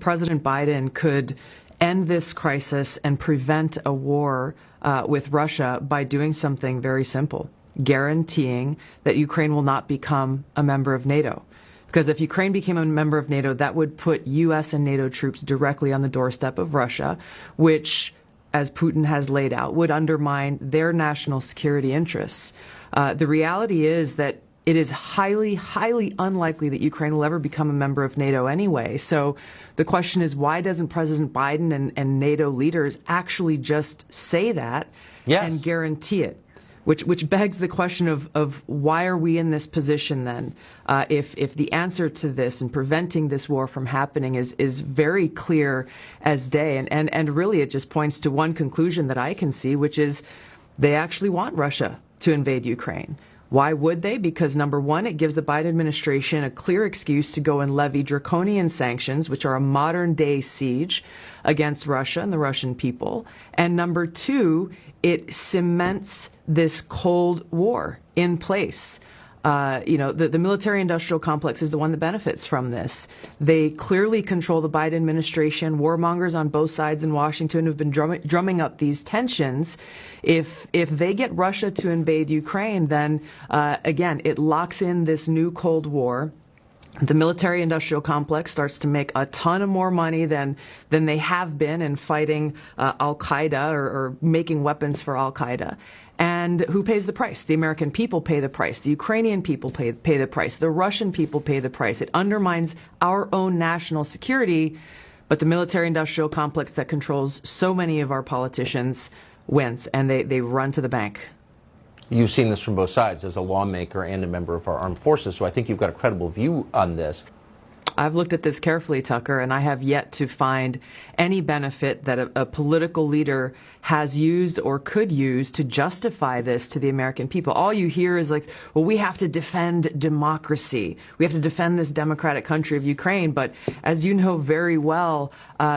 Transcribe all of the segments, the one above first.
President Biden could end this crisis and prevent a war with Russia by doing something very simple, guaranteeing that Ukraine will not become a member of NATO. Because if Ukraine became a member of NATO, that would put U.S. and NATO troops directly on the doorstep of Russia, which, as Putin has laid out, would undermine their national security interests. The reality is that it is highly, highly unlikely that Ukraine will ever become a member of NATO anyway. So the question is, why doesn't President Biden and NATO leaders actually just say that and guarantee it? Which begs the question of why are we in this position then? If the answer to this and preventing this war from happening is very clear as day, and really it just points to one conclusion that I can see, which is they actually want Russia to invade Ukraine. Why would they? Because number one, it gives the Biden administration a clear excuse to go and levy draconian sanctions, which are a modern day siege against Russia and the Russian people. And number two, it cements this Cold War in place. The military-industrial complex is the one that benefits from this. They clearly control the Biden administration. Warmongers on both sides in Washington have been drumming up these tensions. If they get Russia to invade Ukraine, then again, it locks in this new Cold War. The military-industrial complex starts to make a ton of more money than they have been in fighting Al-Qaeda or making weapons for Al-Qaeda. And who pays the price? The American people pay the price. The Ukrainian people pay the price. The Russian people pay the price. It undermines our own national security, but the military-industrial complex that controls so many of our politicians wins, and they run to the bank. You've seen this from both sides as a lawmaker and a member of our armed forces, so I think you've got a credible view on this. I've looked at this carefully, Tucker, and I have yet to find any benefit that a political leader has used or could use to justify this to the American people. All you hear is like, well, we have to defend democracy. We have to defend this democratic country of Ukraine. But as you know very well,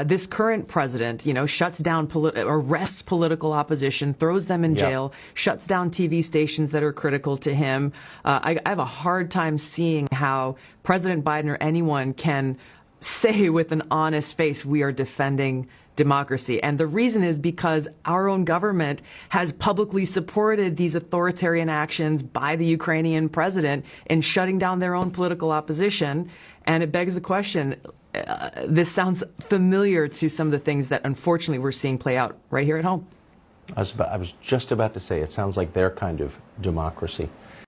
this current president, shuts down, arrests political opposition, throws them in jail, shuts down TV stations that are critical to him. I have a hard time seeing how President Biden or anyone can say with an honest face, we are defending democracy. And the reason is because our own government has publicly supported these authoritarian actions by the Ukrainian president in shutting down their own political opposition. And it begs the question, this sounds familiar to some of the things that unfortunately we're seeing play out right here at home. I was just about to say, it sounds like their kind of democracy.